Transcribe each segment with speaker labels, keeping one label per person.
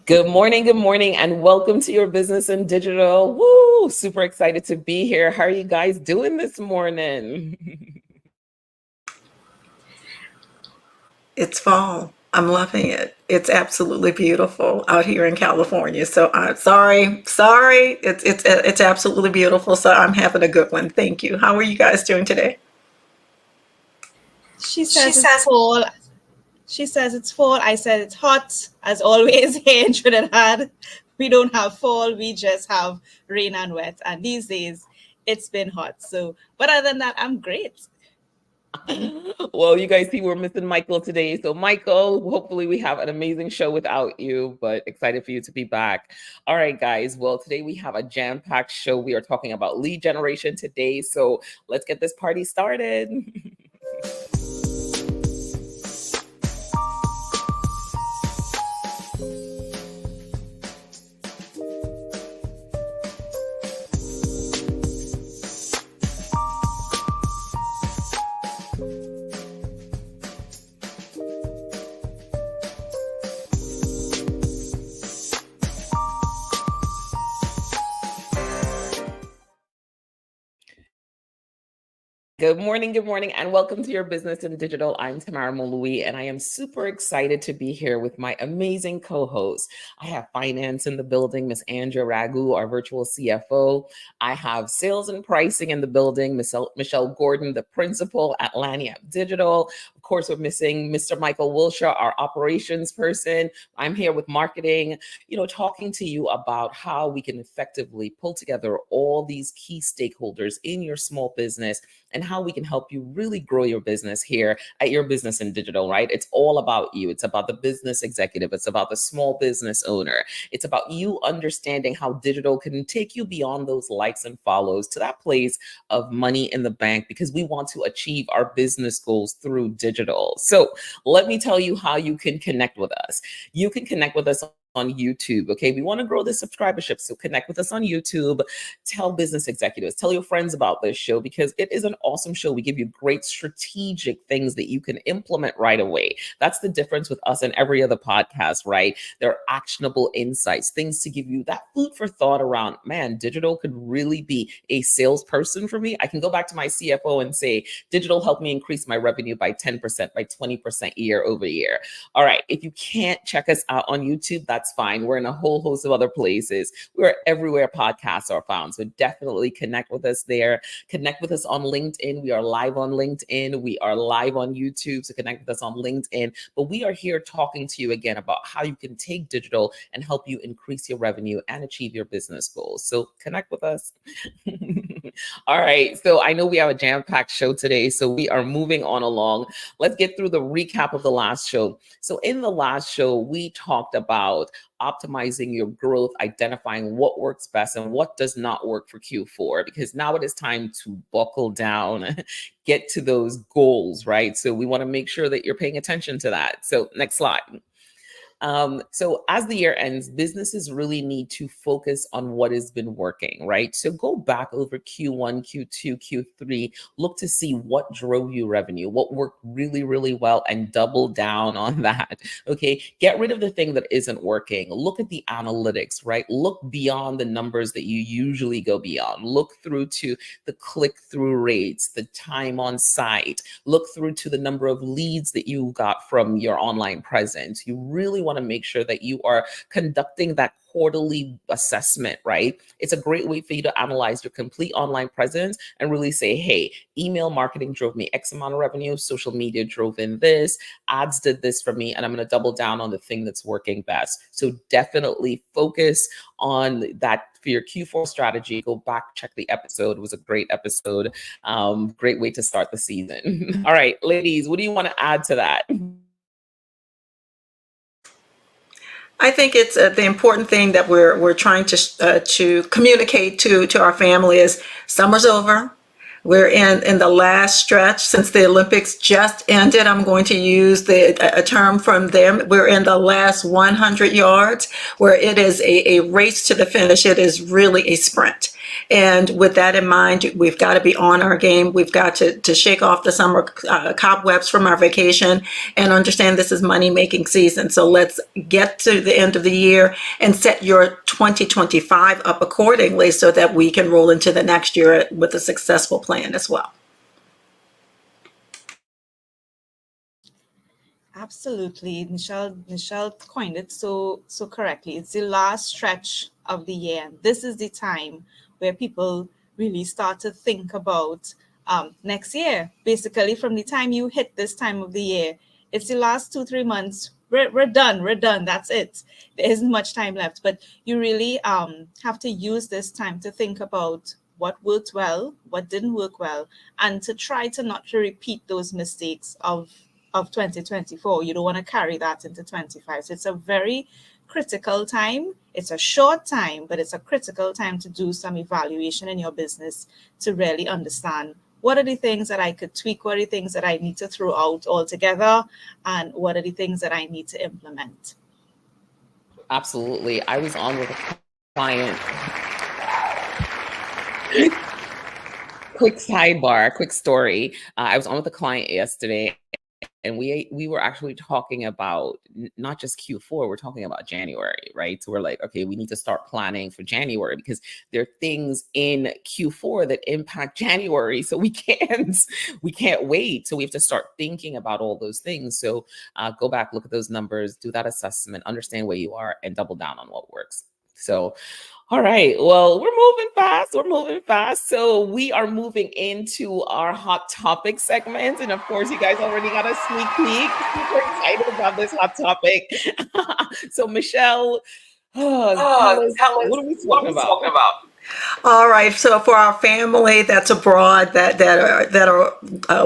Speaker 1: Good morning, and welcome to your business in digital. Woo! Super excited to be here. How are you guys doing this morning?
Speaker 2: It's fall. I'm loving it. It's absolutely beautiful out here in California. So I'm sorry. It's absolutely beautiful. So I'm having a good one. Thank you. How are you guys doing today?
Speaker 3: She says it's fall. She says it's fall. I said it's hot. As always, here in Trinidad, we don't have fall. We just have rain and wet. And these days, it's been hot. So, but other than that, I'm great.
Speaker 1: Well, you guys see we're missing Michael today. So, Michael, hopefully we have an amazing show without you, but excited for you to be back. All right, guys. Well, today we have a jam-packed show. We are talking about lead generation today. So, let's get this party started. Good morning, and welcome to your business in digital. I'm Tamara Molui, and I am super excited to be here with my amazing co-host. I have finance in the building, Miss Andrea Ragu, our virtual CFO. I have sales and pricing in the building, Michelle Gordon, the principal at Lanyap Digital. Of course, we're missing Mr. Michael Wilshire, our operations person. I'm here with marketing, talking to you about how we can effectively pull together all these key stakeholders in your small business and how we can help you really grow your business here at your business in digital, right? It's all about you. It's about the business executive. It's about the small business owner. It's about you understanding how digital can take you beyond those likes and follows to that place of money in the bank, because we want to achieve our business goals through digital. So let me tell you how you can connect with us. You can connect with us on YouTube. Okay. We want to grow the subscribership. So connect with us on YouTube. Tell business executives, tell your friends about this show, because it is an awesome show. We give you great strategic things that you can implement right away. That's the difference with us and every other podcast, right? They're actionable insights, things to give you that food for thought around, man, digital could really be a salesperson for me. I can go back to my CFO and say, digital helped me increase my revenue by 10%, by 20% year over year. All right. If you can't check us out on YouTube, that's fine. We're in a whole host of other places. We're everywhere podcasts are found. So definitely connect with us there. Connect with us on LinkedIn. We are live on LinkedIn. We are live on YouTube. So connect with us on LinkedIn. But we are here talking to you again about how you can take digital and help you increase your revenue and achieve your business goals. So connect with us. All right. So I know we have a jam-packed show today. So we are moving on along. Let's get through the recap of the last show. So in the last show, we talked about optimizing your growth, identifying what works best and what does not work for Q4, because now it is time to buckle down, get to those goals, right? So we want to make sure that you're paying attention to that. So next slide. So as the year ends, businesses really need to focus on what has been working, right? So go back over Q1, Q2, Q3, look to see what drove you revenue, what worked really, really well, and double down on that. Okay. Get rid of the thing that isn't working. Look at the analytics, right? Look beyond the numbers that you usually go beyond. Look through to the click-through rates, the time on site. Look through to the number of leads that you got from your online presence. You really want to make sure that you are conducting that quarterly assessment, right? It's a great way for you to analyze your complete online presence and really say, hey, email marketing drove me X amount of revenue, social media drove in this, ads did this for me, and I'm going to double down on the thing that's working best. So definitely focus on that for your Q4 strategy. Go back, check the episode. It was a great episode. Great way to start the season. All right, ladies, what do you want to add to that?
Speaker 2: I think it's the important thing that we're trying to communicate to our family is summer's over. We're in the last stretch since the Olympics just ended. I'm going to use a term from them. We're in the last 100 yards, where it is a race to the finish. It is really a sprint. And with that in mind, we've got to be on our game. We've got to shake off the summer cobwebs from our vacation and understand this is money making season. So let's get to the end of the year and set your 2025 up accordingly so that we can roll into the next year with a successful plan as well.
Speaker 3: Absolutely. Michelle coined it so correctly. It's the last stretch of the year. And this is the time where people really start to think about next year. Basically, from the time you hit this time of the year, it's the last 2-3 months. We're done. We're done. That's it. There isn't much time left. But you really have to use this time to think about what worked well, what didn't work well, and to try to not to repeat those mistakes of 2024. You don't want to carry that into 25. So it's a very critical time. It's a short time, but it's a critical time to do some evaluation in your business to really understand what are the things that I could tweak, what are the things that I need to throw out altogether, and what are the things that I need to implement.
Speaker 1: Absolutely. I was on with a client. Quick sidebar, quick story. I was on with a client yesterday, and we were actually talking about not just Q4, we're talking about January, right? So we're like, okay, we need to start planning for January because there are things in Q4 that impact January. So we can't wait. So we have to start thinking about all those things. So go back, look at those numbers, do that assessment, understand where you are, and double down on what works. So all right. Well, we're moving fast. We're moving fast. So we are moving into our hot topic segment. And of course, you guys already got a sneak peek. Super excited about this hot topic. So Michelle, tell us, what are we talking about?
Speaker 2: All right. So for our family that's abroad that are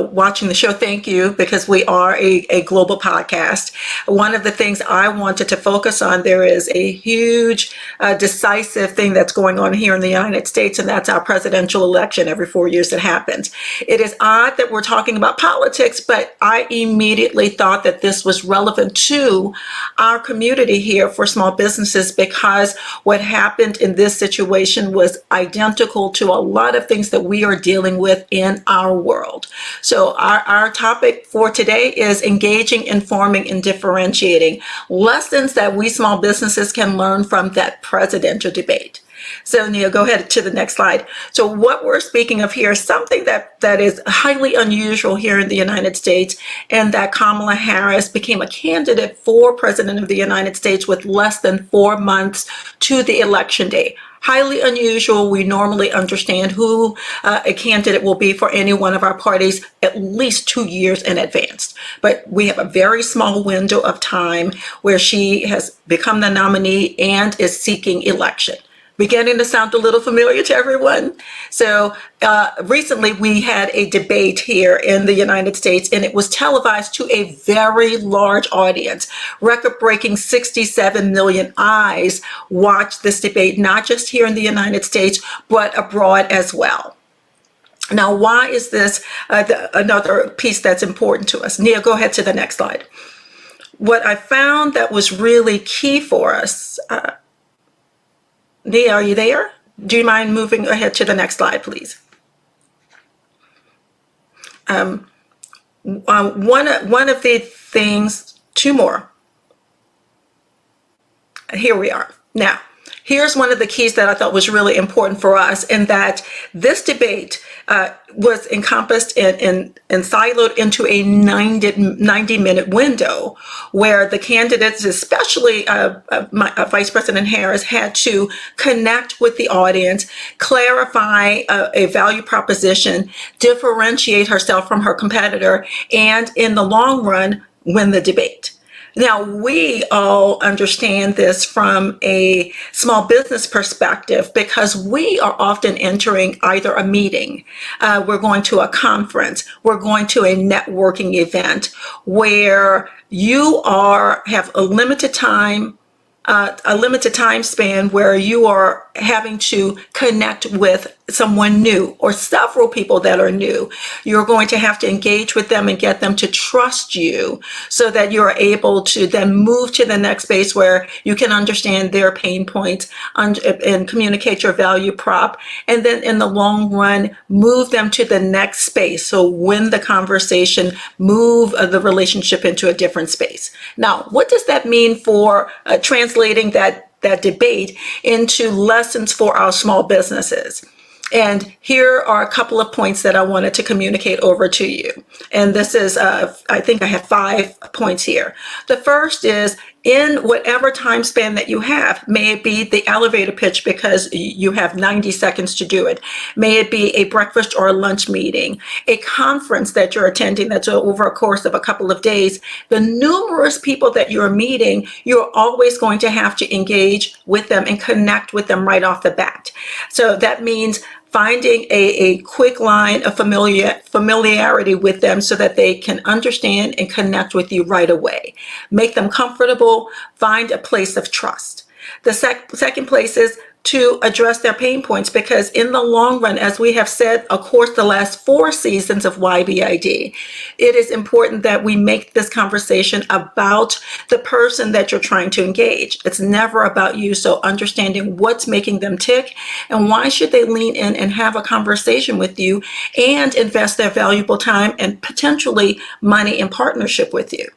Speaker 2: watching the show, thank you, because we are a global podcast. One of the things I wanted to focus on, there is a huge decisive thing that's going on here in the United States, and that's our presidential election every 4 years it happens. It is odd that we're talking about politics, but I immediately thought that this was relevant to our community here for small businesses, because what happened in this situation was identical to a lot of things that we are dealing with in our world. So our topic for today is engaging, informing, and differentiating lessons that we small businesses can learn from that presidential debate. So Neil, go ahead to the next slide. So what we're speaking of here is something that is highly unusual here in the United States, and that Kamala Harris became a candidate for President of the United States with less than 4 months to the election day. Highly unusual. We normally understand who a candidate will be for any one of our parties at least 2 years in advance. But we have a very small window of time where she has become the nominee and is seeking election. Beginning to sound a little familiar to everyone. So recently we had a debate here in the United States, and it was televised to a very large audience. Record-breaking 67 million eyes watched this debate, not just here in the United States, but abroad as well. Now, why is this another piece that's important to us? Nia, go ahead to the next slide. What I found that was really key for us, Nia, are you there? Do you mind moving ahead to the next slide, please? One of the things, two more. Here we are. Now, here's one of the keys that I thought was really important for us, in that this debate was encompassed and siloed into a 90-minute window where the candidates, especially Vice President Harris, had to connect with the audience, clarify a value proposition, differentiate herself from her competitor, and in the long run, win the debate. Now, we all understand this from a small business perspective because we are often entering either a meeting, we're going to a conference, we're going to a networking event where you have a limited time span where you are having to connect with someone new or several people that are new, you're going to have to engage with them and get them to trust you so that you're able to then move to the next space where you can understand their pain points and communicate your value prop. And then in the long run, move them to the next space. So win the conversation, move the relationship into a different space. Now, what does that mean for translating that debate into lessons for our small businesses? And here are a couple of points that I wanted to communicate over to you. And this is, I think I have 5 points here. The first is, in whatever time span that you have, may it be the elevator pitch because you have 90 seconds to do it. May it be a breakfast or a lunch meeting, a conference that you're attending that's over a course of a couple of days. The numerous people that you're meeting, you're always going to have to engage with them and connect with them right off the bat. So that means finding a quick line of familiarity with them so that they can understand and connect with you right away. Make them comfortable, find a place of trust. The second place is to address their pain points, because in the long run, as we have said, of course, the last 4 seasons of YBID, it is important that we make this conversation about the person that you're trying to engage. It's never about you. So understanding what's making them tick and why should they lean in and have a conversation with you and invest their valuable time and potentially money in partnership with you.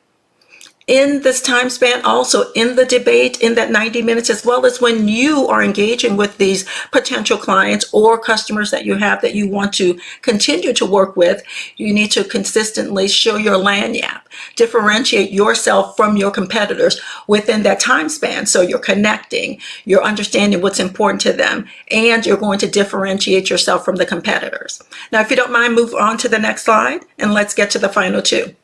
Speaker 2: In this time span, also in the debate, in that 90 minutes, as well as when you are engaging with these potential clients or customers that you have that you want to continue to work with, you need to consistently show your lagniappe, differentiate yourself from your competitors within that time span. So you're connecting, you're understanding what's important to them, and you're going to differentiate yourself from the competitors. Now, if you don't mind, move on to the next slide, and let's get to the final 2.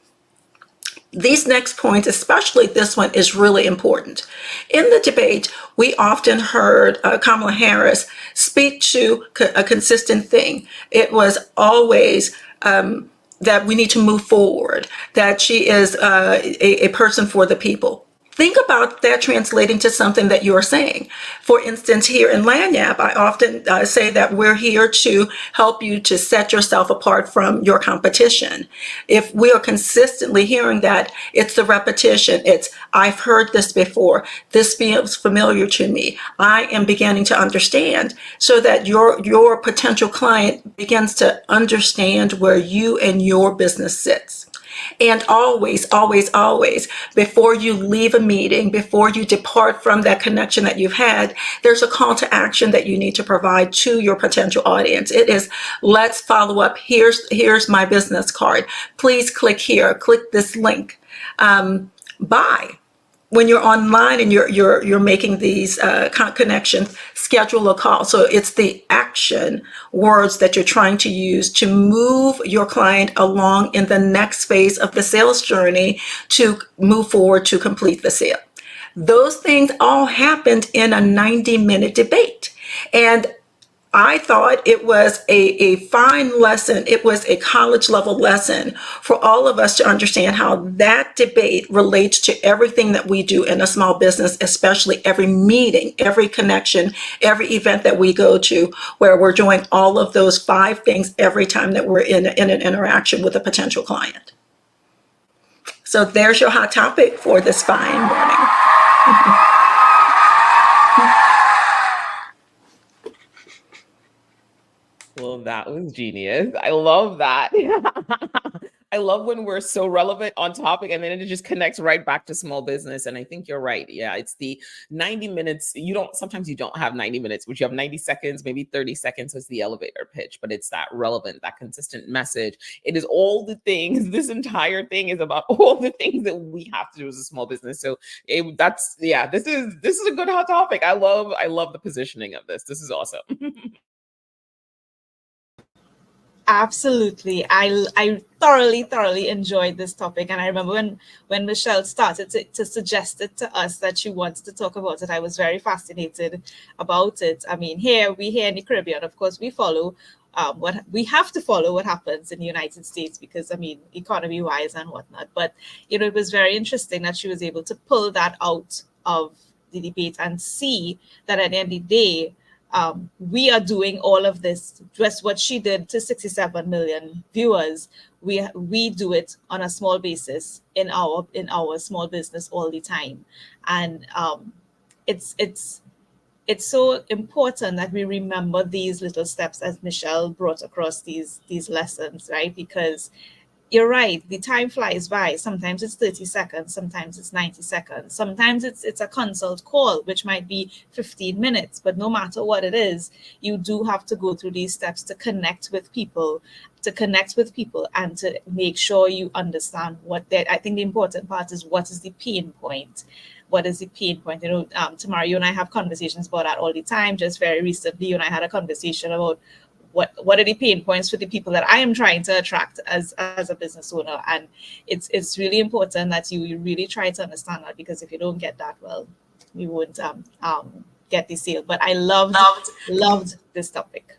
Speaker 2: These next points, especially this one, is really important. In the debate, we often heard Kamala Harris speak to a consistent thing. It was always that we need to move forward, that she is a person for the people. Think about that translating to something that you're saying. For instance, here in Lagniappe, I often say that we're here to help you to set yourself apart from your competition. If we are consistently hearing that, it's the repetition. It's, I've heard this before. This feels familiar to me. I am beginning to understand, so that your potential client begins to understand where you and your business sits. And always, always, always, before you leave a meeting, before you depart from that connection that you've had, there's a call to action that you need to provide to your potential audience. It is, let's follow up. Here's my business card. Please click here. Click this link. Buy. When you're online and you're making these connections, schedule a call. So it's the action words that you're trying to use to move your client along in the next phase of the sales journey to move forward to complete the sale. Those things all happened in a 90-minute debate. And I thought it was a fine lesson. It was a college level lesson for all of us to understand how that debate relates to everything that we do in a small business, especially every meeting, every connection, every event that we go to, where we're doing all of those 5 things every time that we're in an interaction with a potential client. So there's your hot topic for this fine morning.
Speaker 1: Well, that was genius. I love that. I love when we're so relevant on topic and then it just connects right back to small business. And I think you're right. Yeah, it's the 90 minutes. Sometimes you don't have 90 minutes, but you have 90 seconds, maybe 30 seconds as the elevator pitch, but it's that relevant, that consistent message. It is all the things. This entire thing is about all the things that we have to do as a small business. So this is a good hot topic. I love the positioning of this. This is awesome.
Speaker 3: Absolutely. I thoroughly enjoyed this topic. And I remember when Michelle started to suggest it to us that she wants to talk about it, I was very fascinated about it. I mean, we here in the Caribbean, of course, we follow what we have to follow what happens in the United States because, I mean, economy wise and whatnot. But, it was very interesting that she was able to pull that out of the debate and see that at the end of the day, we are doing all of this, just what she did to 67 million viewers. We do it on a small basis in our small business all the time, and it's it's so important that we remember these little steps, as Michelle brought across these lessons, right? Because you're right, the time flies by. Sometimes it's 30 seconds, sometimes it's 90 seconds, sometimes it's a consult call, which might be 15 minutes. But no matter what it is, you do have to go through these steps to connect with people, and to make sure you understand what I think the important part is, what is the pain point? What is the pain point? Tamara, you and I have conversations about that all the time. Just very recently, you and I had a conversation about what are the pain points for the people that I am trying to attract as a business owner. And it's really important that you really try to understand that, because if you don't get that, well, you won't get the sale. But I loved this topic.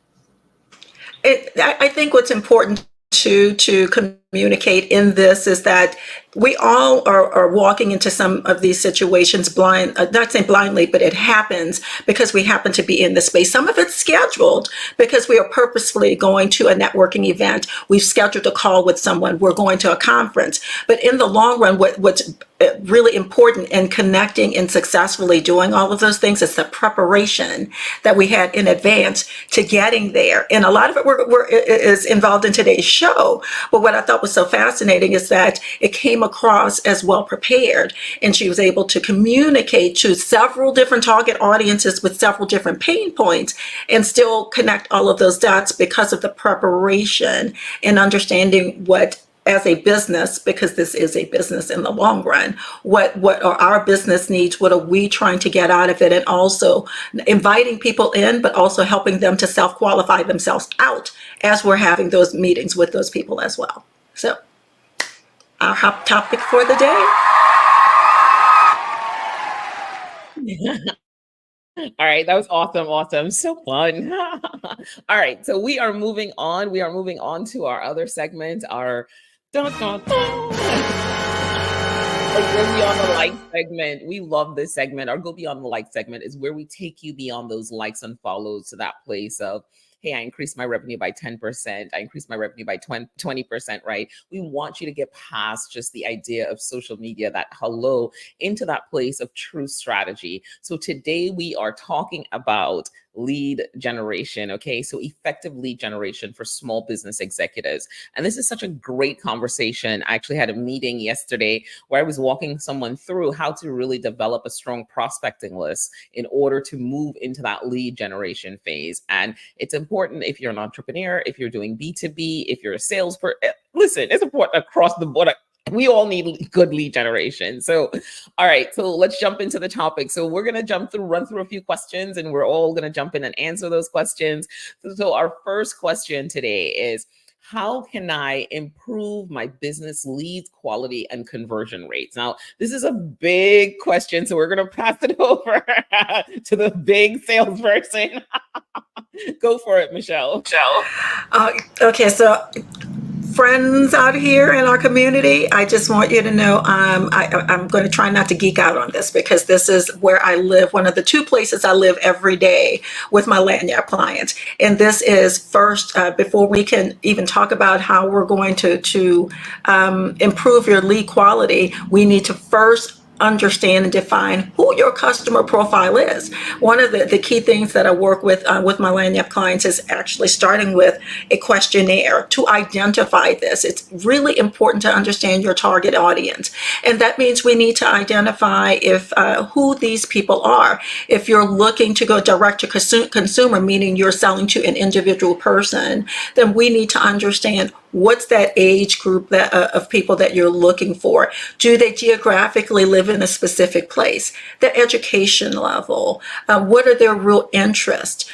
Speaker 2: I think what's important to communicate in this is that we all are walking into some of these situations blind, not saying blindly, but it happens because we happen to be in the space. Some of it's scheduled because we are purposefully going to a networking event. We've scheduled a call with someone. We're going to a conference. But in the long run, what's really important in connecting and successfully doing all of those things is the preparation that we had in advance to getting there. And a lot of it is involved in today's show. But what I thought was so fascinating is that it came across as well prepared, and she was able to communicate to several different target audiences with several different pain points and still connect all of those dots because of the preparation and understanding what, as a business, because this is a business in the long run, what are our business needs, what are we trying to get out of it, and also inviting people in, but also helping them to self-qualify themselves out as we're having those meetings with those people as well. So our hot topic for the day.
Speaker 1: All right, that was awesome. So fun. All right, so we are moving on. We are moving on to our other segment, our dun, dun, dun. Like Go Beyond the Like segment. We love this segment. Our Go Beyond the Like segment is where we take you beyond those likes and follows to that place of, hey, I increased my revenue by 10%. I increased my revenue by 20%, right? We want you to get past just the idea of social media, that hello, into that place of true strategy. So today we are talking about lead generation. Okay. So effective lead generation for small business executives. And this is such a great conversation. I actually had a meeting yesterday where I was walking someone through how to really develop a strong prospecting list in order to move into that lead generation phase. And it's important if you're an entrepreneur, if you're doing B2B, if you're a salesperson, listen, it's important across the board. We all need good lead generation. So, all right, so let's jump into the topic. So we're going to run through a few questions, and we're all going to jump in and answer those questions. So our first question today is, how can I improve my business leads quality and conversion rates? Now, this is a big question, so we're going to pass it over to the big salesperson. Go for it, Michelle.
Speaker 2: Okay, so friends out here in our community, I just want you to know I'm going to try not to geek out on this, because this is where I live, one of the two places I live every day with my lanyard clients. And this is first, before we can even talk about how we're going to improve your lead quality, we need to first understand and define who your customer profile is. One of the key things that I work with my lanyard clients is actually starting with a questionnaire to identify this. It's really important to understand your target audience. And that means we need to identify who these people are. If you're looking to go direct to consumer, meaning you're selling to an individual person, then we need to understand what's that age group of people that you're looking for. Do they geographically live in a specific place? Their education level, what are their real interests?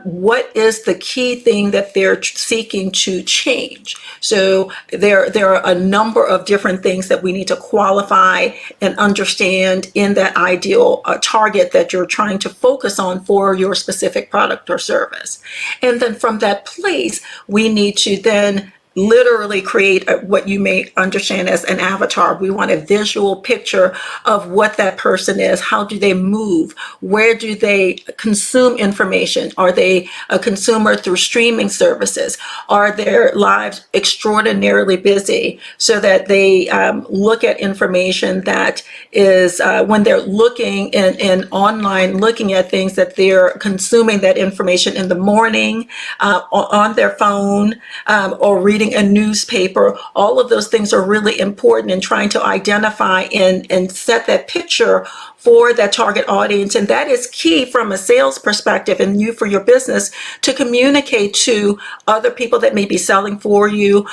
Speaker 2: What is the key thing that they're seeking to change? So there are a number of different things that we need to qualify and understand in that ideal target that you're trying to focus on for your specific product or service. And then from that place, we need to then literally create what you may understand as an avatar. We want a visual picture of what that person is. How do they move? Where do they consume information? Are they a consumer through streaming services? Are their lives extraordinarily busy so that they look at information that is, when they're looking in online, looking at things, that they're consuming that information in the morning, on their phone, or reading a newspaper? All of those things are really important in trying to identify and set that picture for that target audience. And that is key from a sales perspective, and you for your business to communicate to other people that may be selling for you,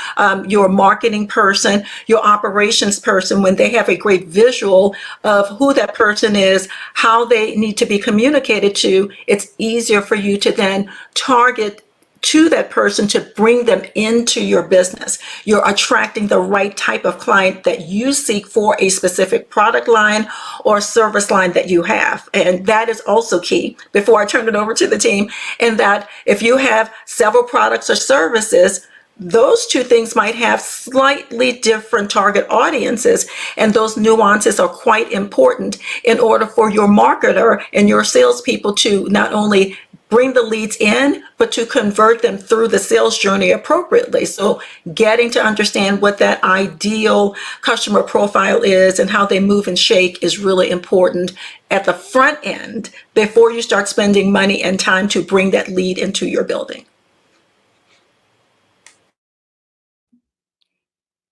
Speaker 2: your marketing person, your operations person, when they have a great visual of who that person is, how they need to be communicated to. It's easier for you to then target to that person to bring them into your business. You're attracting the right type of client that you seek for a specific product line or service line that you have. And that is also key, before I turn it over to the team, in that if you have several products or services, those two things might have slightly different target audiences, and those nuances are quite important in order for your marketer and your salespeople to not only bring the leads in, but to convert them through the sales journey appropriately. So getting to understand what that ideal customer profile is and how they move and shake is really important at the front end before you start spending money and time to bring that lead into your building.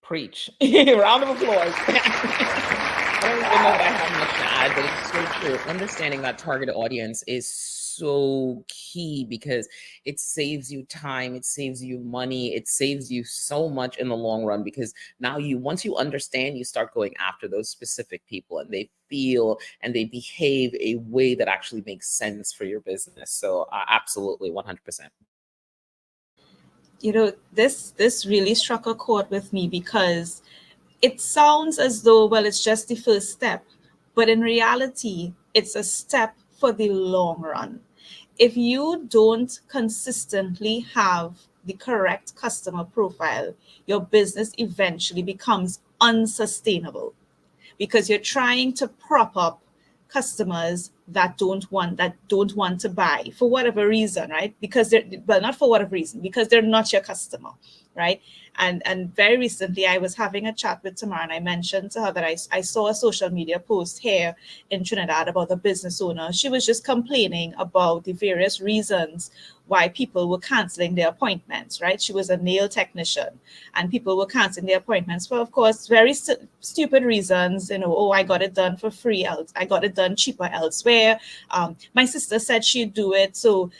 Speaker 1: Preach. Round of applause. I don't even know that I have much to add, but it's so true. Understanding that target audience is so key because it saves you time, it saves you money, it saves you so much in the long run, because now once you understand, you start going after those specific people and they feel and they behave a way that actually makes sense for your business. So absolutely 100%.
Speaker 3: This really struck a chord with me, because it sounds as though, well, it's just the first step, but in reality, it's a step for the long run. If you don't consistently have the correct customer profile, your business eventually becomes unsustainable, because you're trying to prop up customers that don't want to buy for whatever reason, right? Because not for whatever reason, because they're not your customer, right? And very recently I was having a chat with Tamara, and I mentioned to her that I saw a social media post here in Trinidad about a business owner. She was just complaining about the various reasons why people were canceling their appointments, right? She was a nail technician, and people were canceling their appointments for, of course, very stupid reasons. Oh, I got it done for free. I got it done cheaper elsewhere. My sister said she'd do it, so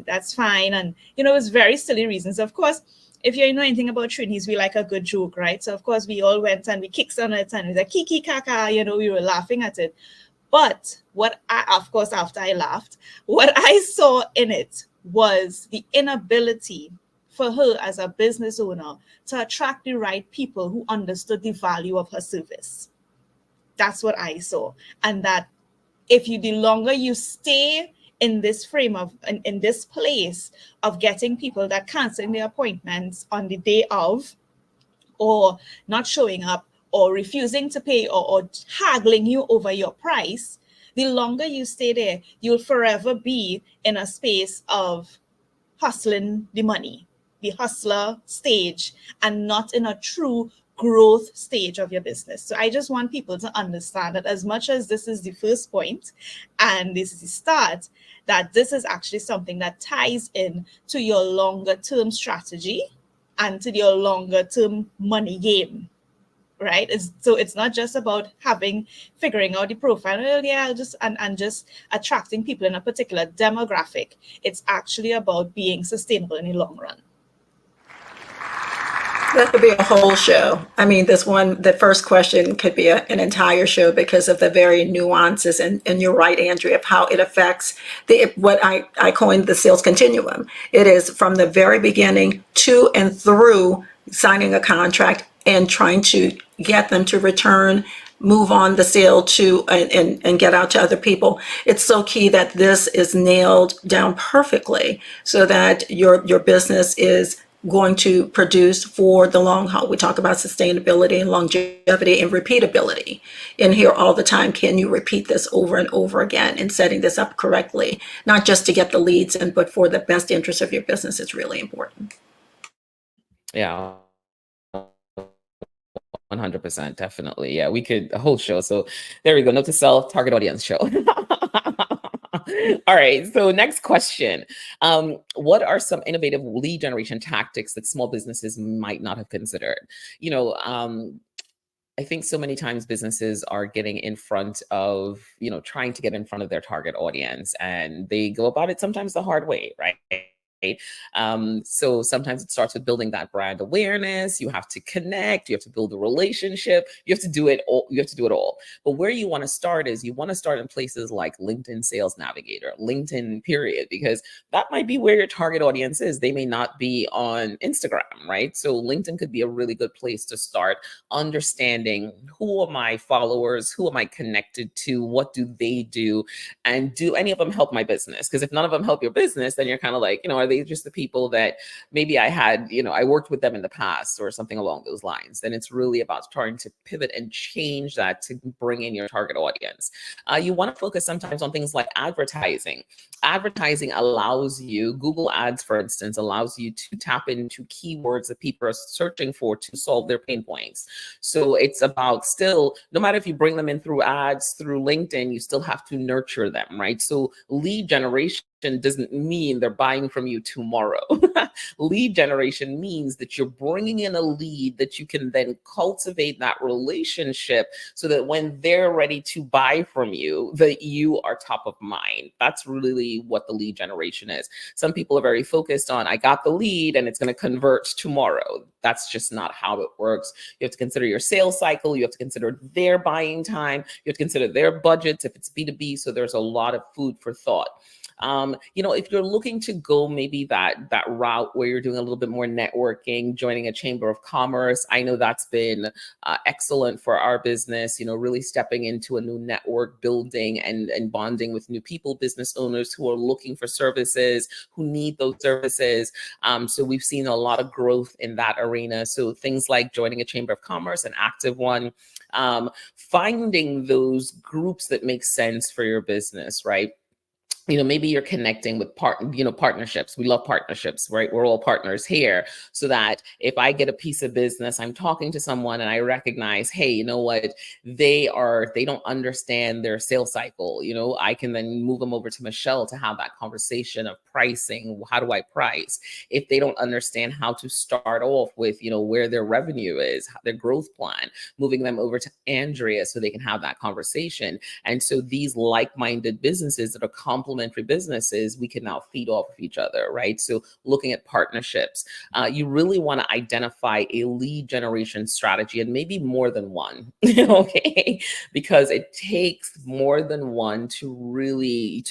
Speaker 3: that's fine. And, it was very silly reasons. Of course, if you know anything about Trinis, we like a good joke, right? So, of course, we all went and we kicked on it, and it was like, kiki kaka, we were laughing at it. But of course, after I laughed, what I saw in it was the inability for her as a business owner to attract the right people who understood the value of her service. That's what I saw. And that the longer you stay in this frame of, in this place of getting people that canceling their appointments on the day of, or not showing up, or refusing to pay, or haggling you over your price, the longer you stay there, you'll forever be in a space of hustling the money, the hustler stage, and not in a true growth stage of your business. So I just want people to understand that as much as this is the first point and this is the start, that this is actually something that ties in to your longer term strategy and to your longer term money game. Right? So it's not just about figuring out the profile. Well, yeah, just attracting people in a particular demographic. It's actually about being sustainable in the long run.
Speaker 2: That could be a whole show. I mean, the first question could be an entire show because of the very nuances, and you're right, Andrea, of how it affects what I coined the sales continuum. It is from the very beginning to and through signing a contract and trying to get them to return, move on the sale to and get out to other people. It's so key that this is nailed down perfectly so that your business is going to produce for the long haul. We talk about sustainability and longevity and repeatability in here all the time. Can you repeat this over and over again, and setting this up correctly, not just to get the leads in, but for the best interest of your business is really important.
Speaker 1: Yeah. 100%, definitely. Yeah, we could a whole show. So there we go. Note to self, target audience show. All right. So next question. What are some innovative lead generation tactics that small businesses might not have considered? You know, I think so many times businesses are getting in front of, trying to get in front of their target audience, and they go about it sometimes the hard way, right? So sometimes it starts with building that brand awareness. You have to connect, you have to build a relationship, you have to do it all. You have to do it all. But where you want to start is you want to start in places like LinkedIn Sales Navigator, LinkedIn period, because that might be where your target audience is. They may not be on Instagram, right? So LinkedIn could be a really good place to start understanding who are my followers, who am I connected to, what do they do, and do any of them help my business? Because if none of them help your business, then you're kind of like, are they just the people that maybe I had, I worked with them in the past or something along those lines? Then it's really about trying to pivot and change that to bring in your target audience. You want to focus sometimes on things like advertising. Advertising allows you, Google Ads, for instance, allows you to tap into keywords that people are searching for to solve their pain points. So it's about still, no matter if you bring them in through ads, through LinkedIn, you still have to nurture them, right? So lead generation doesn't mean they're buying from you tomorrow. Lead generation means that you're bringing in a lead that you can then cultivate that relationship so that when they're ready to buy from you, that you are top of mind. That's really what the lead generation is. Some people are very focused on, I got the lead and it's going to convert tomorrow. That's just not how it works. You have to consider your sales cycle. You have to consider their buying time. You have to consider their budgets if it's B2B. So there's a lot of food for thought. If you're looking to go maybe that route where you're doing a little bit more networking, joining a chamber of commerce, I know that's been excellent for our business. Really stepping into a new network, building and bonding with new people, business owners who are looking for services, who need those services. So we've seen a lot of growth in that arena. So things like joining a chamber of commerce, an active one, finding those groups that make sense for your business, right? Maybe you're connecting with partnerships. We love partnerships, right? We're all partners here. So that if I get a piece of business, I'm talking to someone and I recognize, hey, you know what? They don't understand their sales cycle. I can then move them over to Michelle to have that conversation of pricing. How do I price? If they don't understand how to start off with, where their revenue is, their growth plan, moving them over to Andrea so they can have that conversation. And so these like-minded businesses that are complementary businesses, we can now feed off of each other, right? So looking at partnerships, you really want to identify a lead generation strategy, and maybe more than one, okay? Because it takes more than one to really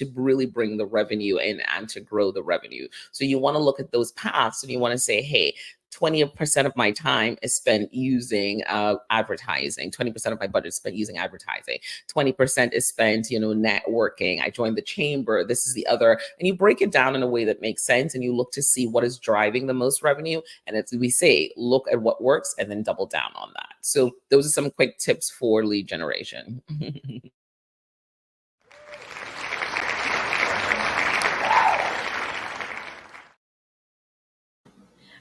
Speaker 1: bring the revenue in and to grow the revenue. So you want to look at those paths and you want to say, hey, 20% of my time is spent using advertising. 20% of my budget is spent using advertising. 20% is spent, networking. I joined the chamber. This is the other. And you break it down in a way that makes sense, and you look to see what is driving the most revenue. And as we say, look at what works and then double down on that. So those are some quick tips for lead generation.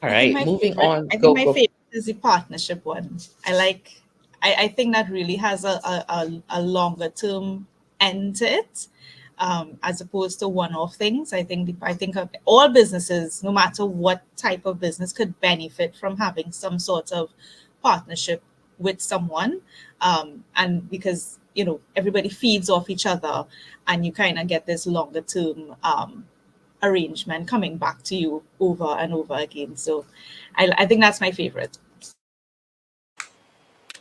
Speaker 1: All right, moving on.
Speaker 3: I think my favorite is the partnership one. I think that really has a longer term end to it, as opposed to one-off things. I think of all businesses, no matter what type of business, could benefit from having some sort of partnership with someone, and because everybody feeds off each other, and you kind of get this longer term arrangement coming back to you over and over again. So I think that's my favorite.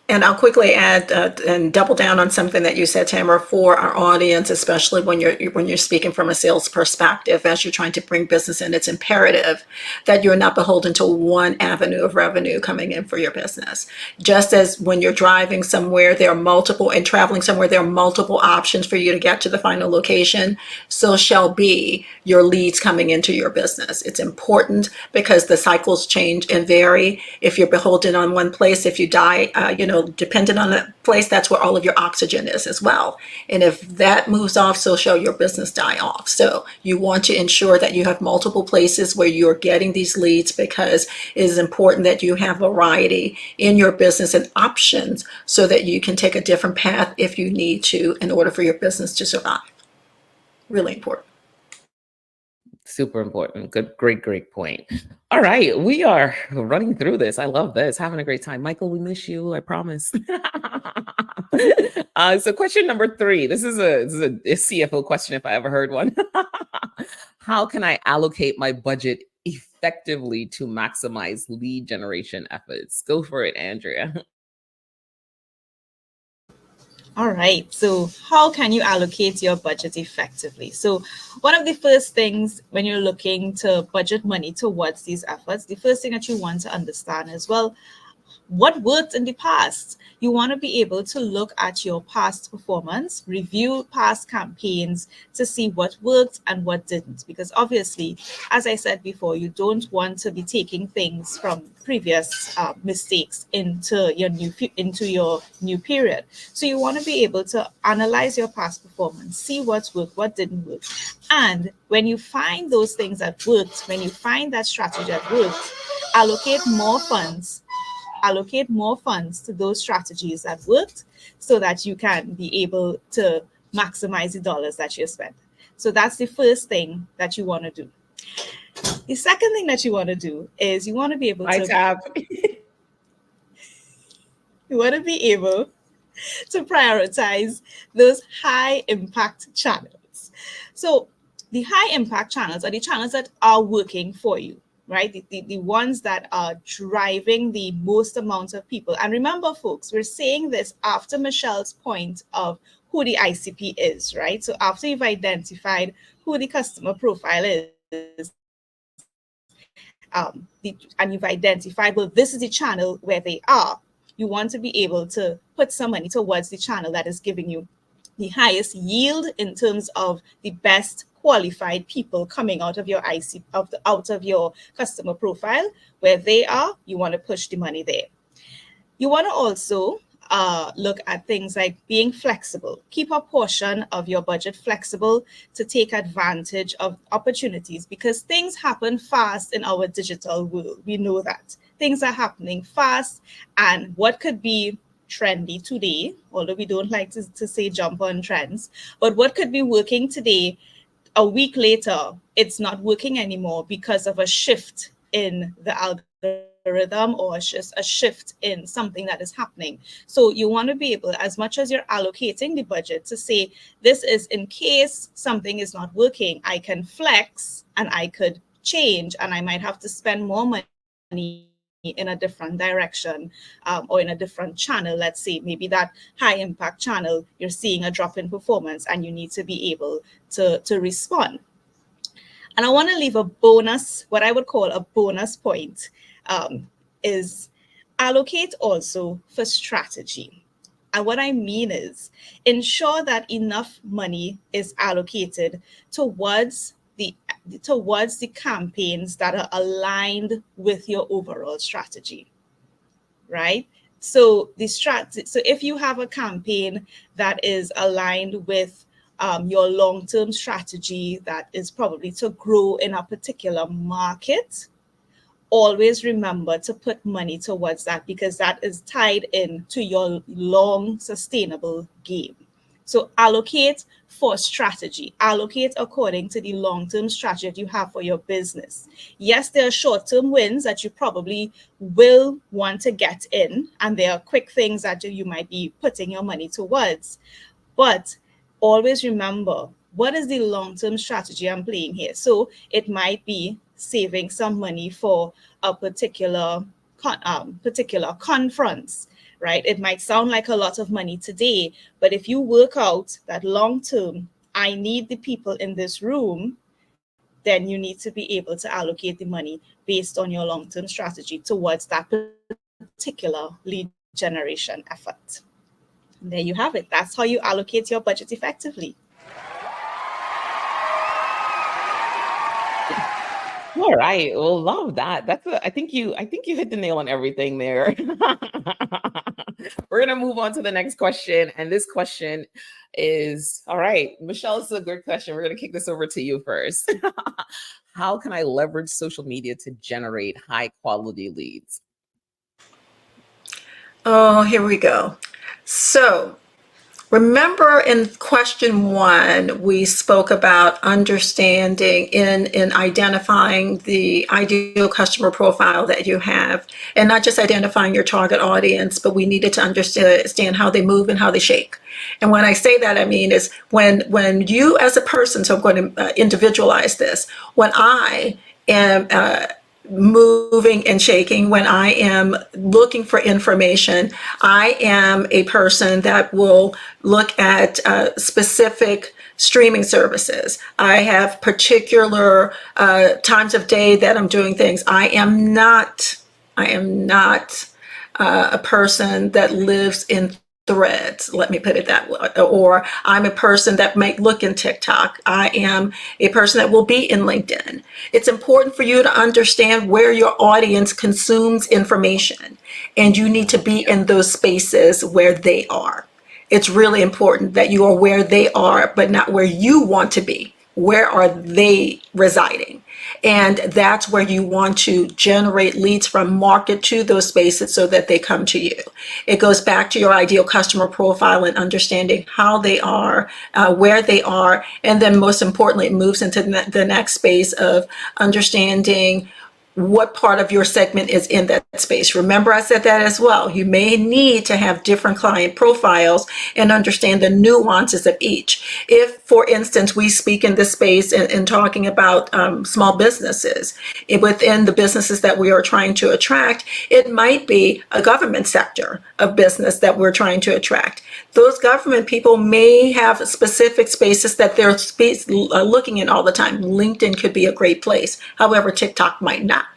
Speaker 2: And I'll quickly add and double down on something that you said, Tamara, for our audience, especially when you're speaking from a sales perspective, as you're trying to bring business in. It's imperative that you're not beholden to one avenue of revenue coming in for your business. Just as when you're driving somewhere, there are multiple, and traveling somewhere, there are multiple options for you to get to the final location. So shall be your leads coming into your business. It's important because the cycles change and vary. If you're beholden on one place, if you die, dependent on that place, that's where all of your oxygen is as well. And if that moves off, so shall your business die off. So you want to ensure that you have multiple places where you're getting these leads, because it is important that you have variety in your business and options so that you can take a different path if you need to in order for your business to survive. Really important.
Speaker 1: Super important. Good, great point. All right, we are running through this. I love this. Having a great time. Michael, we miss you. I promise. So question number 3. This is a CFO question if I ever heard one. How can I allocate my budget effectively to maximize lead generation efforts? Go for it, Andrea.
Speaker 3: All right. So, how can you allocate your budget effectively? So, one of the first things when you're looking to budget money towards these efforts, the first thing that you want to understand is, well, what worked in the past. You want to be able to look at your past performance, review past campaigns to see what worked and what didn't. Because obviously, as I said before, you don't want to be taking things from previous mistakes into your new period. So you want to be able to analyze your past performance, see what's worked, what didn't work. And when you find those things that worked, when you find that strategy that worked, allocate more funds to those strategies that worked so that you can be able to maximize the dollars that you spend. So that's the first thing that you want to do. The second thing that you want to do is you want to be able
Speaker 1: My
Speaker 3: to
Speaker 1: tab.
Speaker 3: you want to be able to prioritize those high impact channels. So the high impact channels are the channels that are working for you, right? The ones that are driving the most amount of people. And remember, folks, we're saying this after Michelle's point of who the ICP is, right? So after you've identified who the customer profile is, and you've identified, well, this is the channel where they are, you want to be able to put some money towards the channel that is giving you the highest yield in terms of the best qualified people coming out of your out of your customer profile. Where they are, you want to push the money there. You want to also look at things like being flexible. Keep a portion of your budget flexible to take advantage of opportunities, because things happen fast in our digital world. We know that things are happening fast, and what could be trendy today, although we don't like to say jump on trends, but what could be working today, a week later, it's not working anymore because of a shift in the algorithm or a shift in something that is happening. So you want to be able, as much as you're allocating the budget, to say, this is in case something is not working, I can flex and I could change, and I might have to spend more money in a different direction, or in a different channel. Let's say maybe that high impact channel, you're seeing a drop in performance and you need to be able to respond. And I want to leave a bonus, what I would call a bonus point, is allocate also for strategy. And what I mean is ensure that enough money is allocated towards the campaigns that are aligned with your overall strategy, right? So so if you have a campaign that is aligned with your long-term strategy, that is probably to grow in a particular market, always remember to put money towards that, because that is tied in to your long sustainable game. So allocate for strategy, allocate according to the long-term strategy that you have for your business. Yes, there are short-term wins that you probably will want to get in, and there are quick things that you might be putting your money towards. But always remember, what is the long-term strategy I'm playing here? So it might be saving some money for a particular conference, right? It might sound like a lot of money today, but if you work out that long term, I need the people in this room, then you need to be able to allocate the money based on your long term strategy towards that particular lead generation effort. And there you have it. That's how you allocate your budget effectively.
Speaker 1: All right. Well, love that. I think you hit the nail on everything there. We're gonna move on to the next question. And this question is all right, Michelle, this is a good question. We're gonna kick this over to you first. How can I leverage social media to generate high quality leads?
Speaker 2: Oh, here we go. So remember in question one, we spoke about understanding in identifying the ideal customer profile that you have, and not just identifying your target audience, but we needed to understand how they move and how they shake. And when I say that, I mean is when you as a person, so I'm going to individualize this, when I am moving and shaking, when I am looking for information, I am a person that will look at specific streaming services. I have particular times of day that I'm doing things. I am not a person that lives in threads, let me put it that way. Or I'm a person that might look in TikTok. I am a person that will be in LinkedIn. It's important for you to understand where your audience consumes information, and you need to be in those spaces where they are. It's really important that you are where they are, but not where you want to be. Where are they residing? And that's where you want to generate leads from, market to those spaces so that they come to you. It goes back to your ideal customer profile and understanding how they are, where they are, and then most importantly, it moves into the next space of understanding what part of your segment is in that space. Remember, I said that as well. You may need to have different client profiles and understand the nuances of each. If, for instance, we speak in this space and talking about small businesses, within the businesses that we are trying to attract, it might be a government sector of business that we're trying to attract. Those government people may have specific spaces that they're looking in all the time. LinkedIn could be a great place. However, TikTok might not.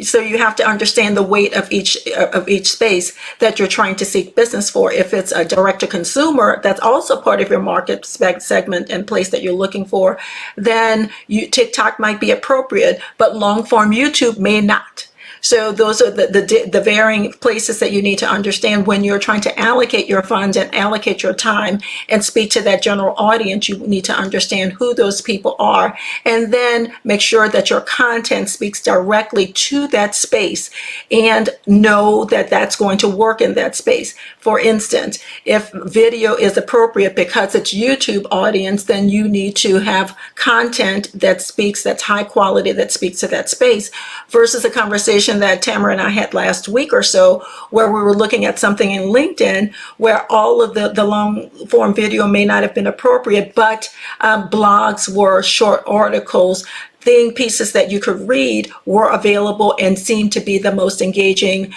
Speaker 2: So you have to understand the weight of each space that you're trying to seek business for. If it's a direct to consumer, that's also part of your market segment and place that you're looking for, then TikTok might be appropriate, but long form YouTube may not. So those are the varying places that you need to understand when you're trying to allocate your funds and allocate your time and speak to that general audience. You need to understand who those people are, and then make sure that your content speaks directly to that space and know that that's going to work in that space. For instance, if video is appropriate because it's YouTube audience, then you need to have content that's high quality, that speaks to that space, versus a conversation that Tamara and I had last week or so, where we were looking at something in LinkedIn where all of the long form video may not have been appropriate, but blogs were short articles, pieces that you could read were available and seemed to be the most engaging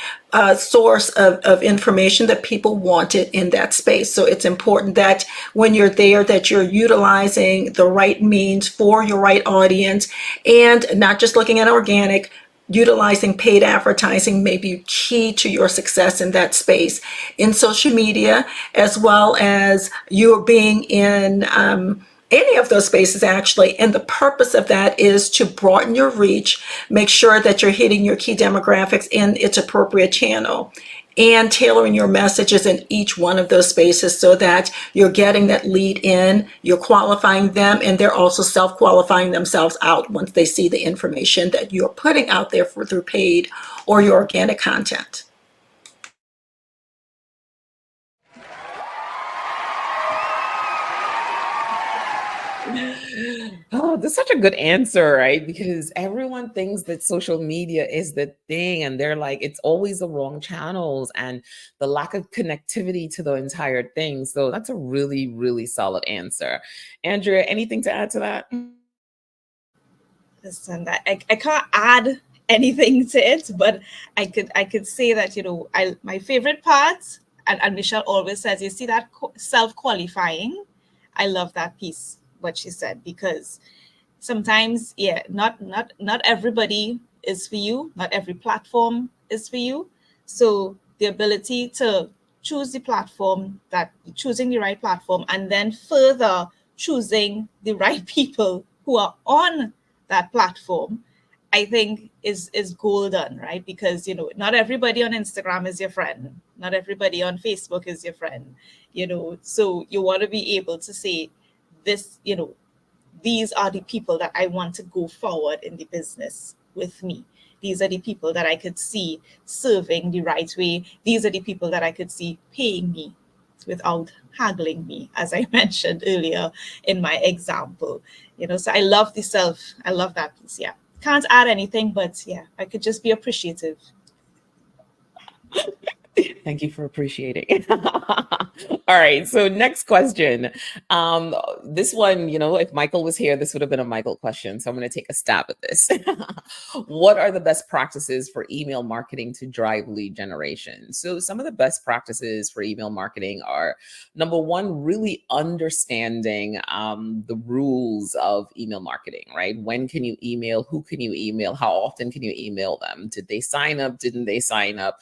Speaker 2: source of information that people wanted in that space. So it's important that when you're there, that you're utilizing the right means for your right audience, and not just looking at organic. Utilizing paid advertising may be key to your success in that space in social media, as well as you being in any of those spaces actually. And the purpose of that is to broaden your reach, make sure that you're hitting your key demographics in its appropriate channel, and tailoring your messages in each one of those spaces so that you're getting that lead in, you're qualifying them, and they're also self-qualifying themselves out once they see the information that you're putting out there through paid or your organic content.
Speaker 1: Oh, that's such a good answer, right? Because everyone thinks that social media is the thing, and they're like, it's always the wrong channels and the lack of connectivity to the entire thing. So that's a really, really solid answer. Andrea, anything to add to that?
Speaker 3: Listen, I can't add anything to it, but I could say that, my favorite part, and Michelle always says, you see that self-qualifying. I love that piece, what she said, because sometimes, yeah, not everybody is for you, not every platform is for you. So the ability to choose the platform, that choosing the right platform, and then further choosing the right people who are on that platform, I think is golden, right? Because not everybody on Instagram is your friend, not everybody on Facebook is your friend, so you want to be able to say this, these are the people that I want to go forward in the business with me. These are the people that I could see serving the right way. These are the people that I could see paying me without haggling me, as I mentioned earlier in my example. So I love that piece. Yeah. Can't add anything, but yeah, I could just be appreciative.
Speaker 1: Thank you for appreciating. All right. So next question. This one, if Michael was here, this would have been a Michael question. So I'm going to take a stab at this. What are the best practices for email marketing to drive lead generation? So some of the best practices for email marketing are, number one, really understanding the rules of email marketing, right? When can you email? Who can you email? How often can you email them? Did they sign up? Didn't they sign up?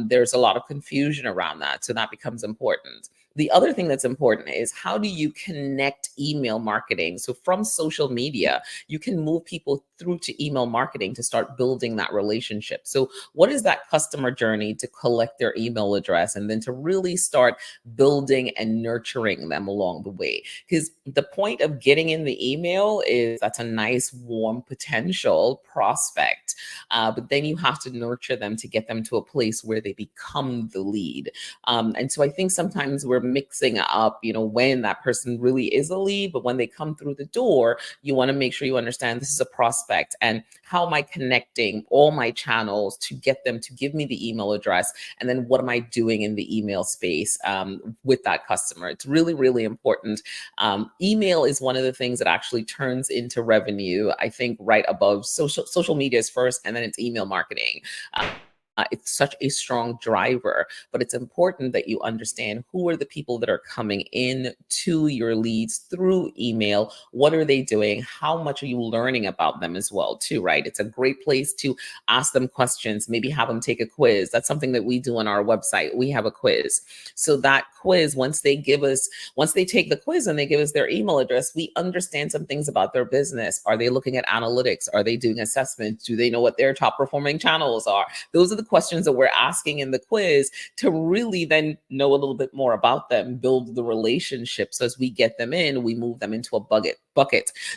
Speaker 1: There's a lot of confusion around that. So that becomes important. The other thing that's important is, how do you connect email marketing? So from social media, you can move people through to email marketing to start building that relationship. So what is that customer journey to collect their email address and then to really start building and nurturing them along the way? Because the point of getting in the email is, that's a nice, warm, potential prospect. But then you have to nurture them to get them to a place where they become the lead. And so I think sometimes we're mixing up, when that person really is a lead, but when they come through the door, you want to make sure you understand this is a prospect, and how am I connecting all my channels to get them to give me the email address, and then what am I doing in the email space with that customer? It's really, really important. Email is one of the things that actually turns into revenue. I think right above social media is first, and then it's email marketing. It's such a strong driver, but it's important that you understand who are the people that are coming in to your leads through email. What are they doing? How much are you learning about them as well, too, right? It's a great place to ask them questions, maybe have them take a quiz. That's something that we do on our website. We have a quiz. So that quiz, once they take the quiz and they give us their email address, we understand some things about their business. Are they looking at analytics? Are they doing assessments? Do they know what their top performing channels are? Those are the questions that we're asking in the quiz to really then know a little bit more about them, build the relationships. So as we get them in, we move them into a bucket.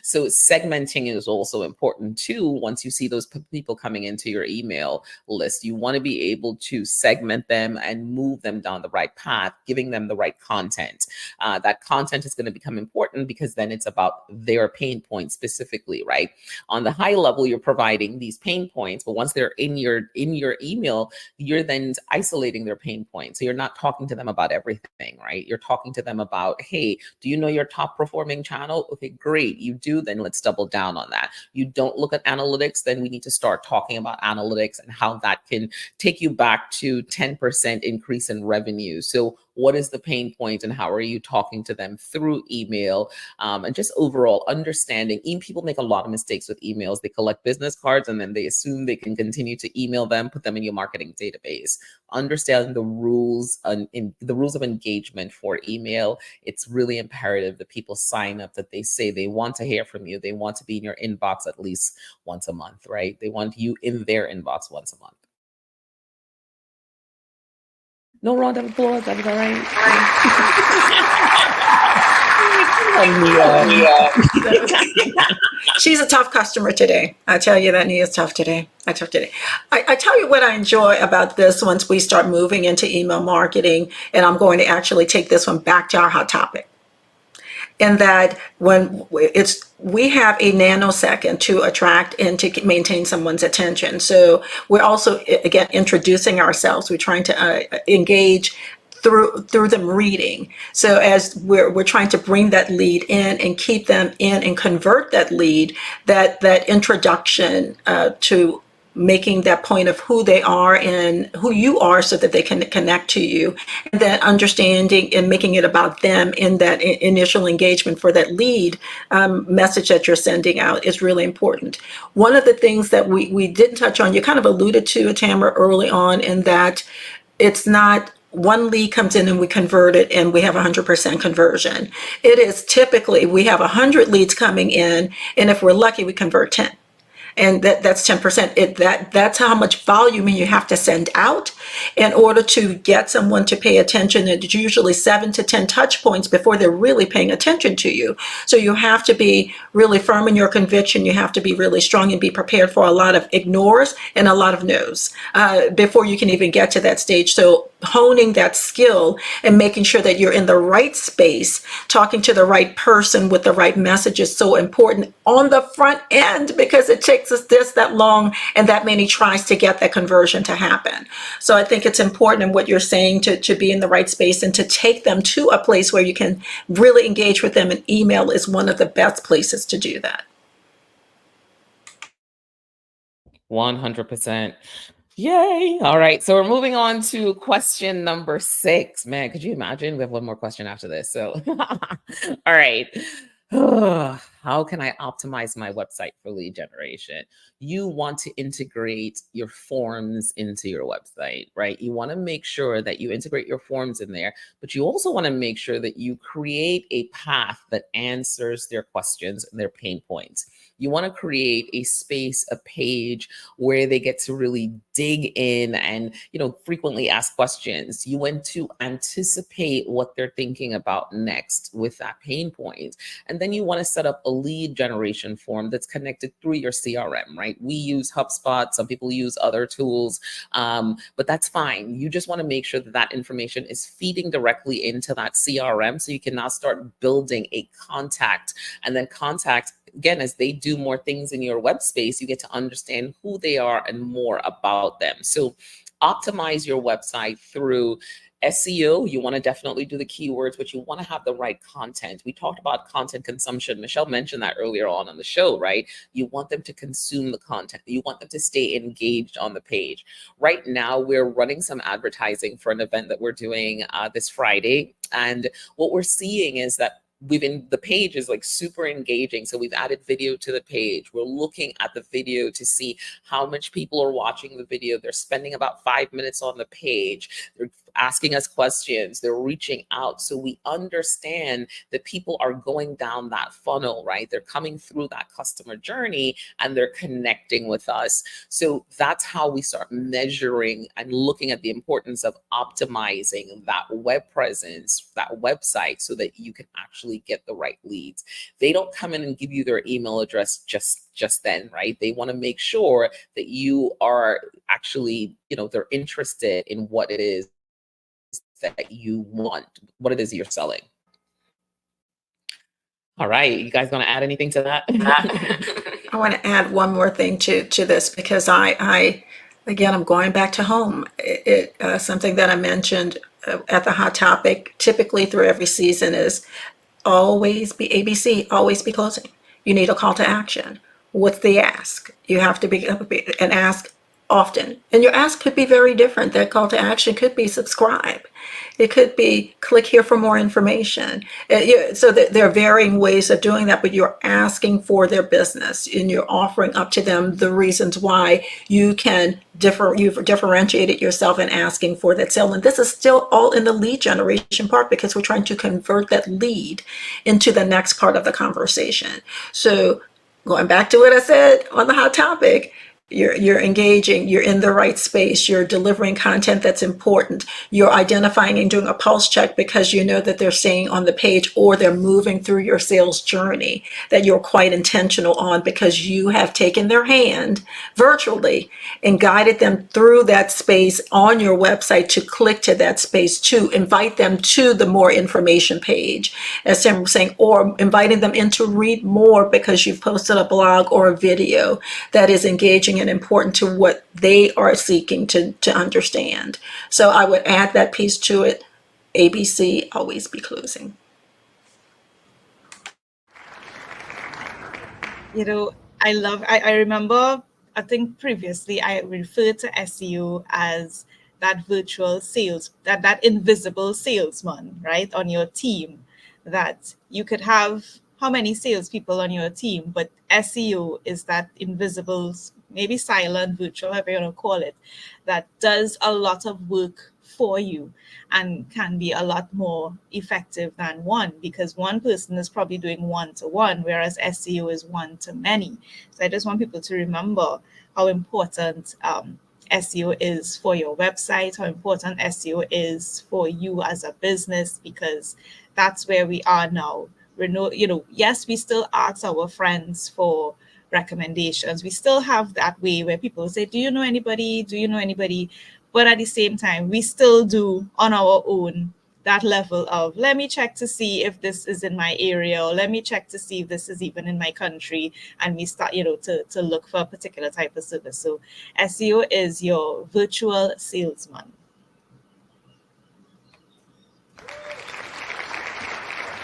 Speaker 1: So segmenting is also important too. Once you see those people coming into your email list, you want to be able to segment them and move them down the right path, giving them the right content. That content is going to become important because then it's about their pain points specifically, right? On the high level, you're providing these pain points, but once they're in your email, you're then isolating their pain points. So you're not talking to them about everything, right? You're talking to them about, hey, do you know your top performing channel? Okay, great. You do, then let's double down on that. You don't look at analytics, then we need to start talking about analytics and how that can take you back to 10% increase in revenue. So what is the pain point and how are you talking to them through email? And just overall understanding. People make a lot of mistakes with emails. They collect business cards and then they assume they can continue to email them, put them in your marketing database. Understand the rules of engagement for email. It's really imperative that people sign up, that they say they want to hear from you. They want to be in your inbox at least once a month, right? They want you in their inbox once a month. No round of applause. That was all
Speaker 2: right. She's a tough customer today. I tell you that Nia's tough today. I tell you what I enjoy about this once we start moving into email marketing, and I'm going to actually take this one back to our hot topic. In that when we have a nanosecond to attract and to maintain someone's attention. So we're also, again, introducing ourselves. We're trying to engage through them reading. So as we're trying to bring that lead in and keep them in and convert that lead, that introduction to making that point of who they are and who you are so that they can connect to you, and then understanding and making it about them in that initial engagement for that lead message that you're sending out is really important. One of the things that we didn't touch on, you kind of alluded to, Tamara, early on, in that it's not one lead comes in and we convert it and we have 100% conversion. It is typically we have 100 leads coming in, and if we're lucky, we convert 10. And that's 10%. That's how much volume you have to send out in order to get someone to pay attention. It's usually 7 to 10 touch points before they're really paying attention to you. So you have to be really firm in your conviction. You have to be really strong and be prepared for a lot of ignores and a lot of no's before you can even get to that stage. So honing that skill and making sure that you're in the right space, talking to the right person with the right message is so important on the front end, because it takes us that long and that many tries to get that conversion to happen. So I think it's important in what you're saying to be in the right space and to take them to a place where you can really engage with them, and email is one of the best places to do that.
Speaker 1: 100%. Yay. All right. So we're moving on to question number 6. Man, could you imagine? We have one more question after this. So, all right. How can I optimize my website for lead generation? You want to integrate your forms into your website, right? You want to make sure that you integrate your forms in there, but you also want to make sure that you create a path that answers their questions and their pain points. You want to create a space, a page where they get to really dig in and, frequently ask questions. You want to anticipate what they're thinking about next with that pain point. And then you want to set up a lead generation form that's connected through your CRM, right? We use HubSpot. Some people use other tools, but that's fine. You just want to make sure that that information is feeding directly into that CRM, so you can now start building a contact, and then contact, again, as they do more things in your web space, you get to understand who they are and more about them. So optimize your website through SEO. You want to definitely do the keywords, but you want to have the right content. We talked about content consumption. Michelle mentioned that earlier on the show, right? You want them to consume the content. You want them to stay engaged on the page. Right now, we're running some advertising for an event that we're doing this Friday. And what we're seeing is that the page is like super engaging. So we've added video to the page. We're looking at the video to see how much people are watching the video. They're spending about 5 minutes on the page. They're asking us questions. They're reaching out. So we understand that people are going down that funnel, right? They're coming through that customer journey and they're connecting with us. So that's how we start measuring and looking at the importance of optimizing that web presence, that website, so that you can actually get the right leads. They don't come in and give you their email address just then, right? They want to make sure that you are actually, they're interested in what it is that you want, what it is you're selling. All right, you guys going to add anything to that?
Speaker 2: I want to add one more thing to this, because I again, I'm going back to home. Something that I mentioned at the Hot Topic, typically through every season, is always be ABC, always be closing. You need a call to action. What's the ask? You have to be and ask often. And your ask could be very different. That call to action could be subscribe. It could be click here for more information. So there are varying ways of doing that, but you're asking for their business and you're offering up to them the reasons why you've differentiated yourself in asking for that sale. And this is still all in the lead generation part, because we're trying to convert that lead into the next part of the conversation. So going back to what I said on the Hot Topic, you're engaging, you're in the right space, you're delivering content that's important, you're identifying and doing a pulse check because you know that they're staying on the page or they're moving through your sales journey that you're quite intentional on, because you have taken their hand virtually and guided them through that space on your website to click to that space, to invite them to the more information page, as Sam was saying, or inviting them in to read more because you've posted a blog or a video that is engaging and important to what they are seeking to understand. So I would add that piece to it. ABC, always be closing.
Speaker 3: I remember I think previously I referred to SEO as that virtual sales, that invisible salesman, right, on your team, that you could have how many salespeople on your team, but SEO is that invisible, maybe silent, virtual, however you want to call it, that does a lot of work for you and can be a lot more effective than one, because one person is probably doing one to one, whereas SEO is one to many. So I just want people to remember how important SEO is for your website, how important SEO is for you as a business, because that's where we are now. We're no, yes, we still ask our friends for recommendations. We still have that way where people say, do you know anybody? Do you know anybody? But at the same time, we still do on our own that level of, let me check to see if this is in my area, or let me check to see if this is even in my country, and we start to look for a particular type of service. So SEO is your virtual salesman.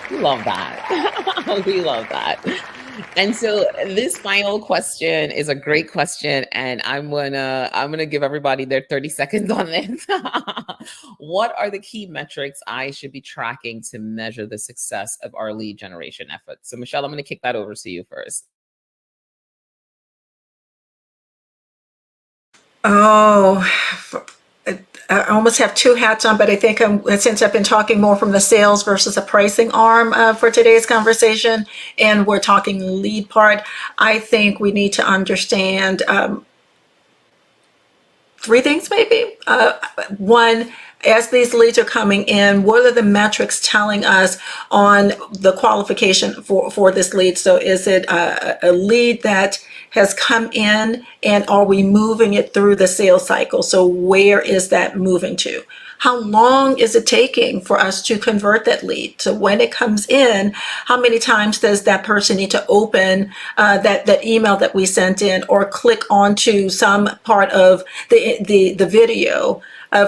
Speaker 1: We love that. We love that. And so this final question is a great question, and I'm gonna give everybody their 30 seconds on this. What are the key metrics I should be tracking to measure the success of our lead generation efforts? So Michelle, I'm gonna kick that over to you first.
Speaker 2: Oh, I almost have two hats on, but I think since I've been talking more from the sales versus the pricing arm for today's conversation, and we're talking lead part, I think we need to understand three things maybe. One, as these leads are coming in, what are the metrics telling us on the qualification for this lead? So is it a lead that has come in, and are we moving it through the sales cycle? So where is that moving to? How long is it taking for us to convert that lead? So when it comes in, how many times does that person need to open that email that we sent in, or click onto some part of the video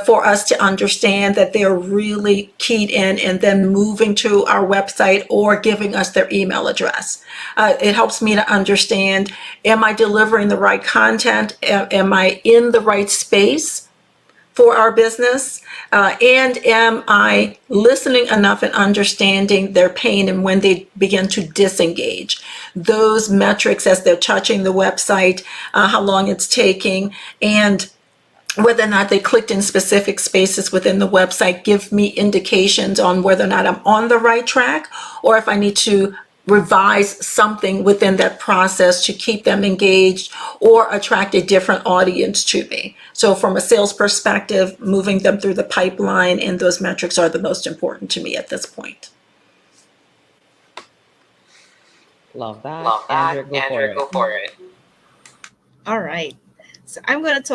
Speaker 2: for us to understand that they're really keyed in and then moving to our website or giving us their email address? It helps me to understand, am I delivering the right content? Am I in the right space for our business? And am I listening enough and understanding their pain and when they begin to disengage? Those metrics as they're touching the website, how long it's taking, and whether or not they clicked in specific spaces within the website give me indications on whether or not I'm on the right track, or if I need to revise something within that process to keep them engaged or attract a different audience to me. So from a sales perspective, moving them through the pipeline and those metrics are the most important to me at this point.
Speaker 1: Love that. Andrea, go for it.
Speaker 2: Go for it.
Speaker 3: All right. So let's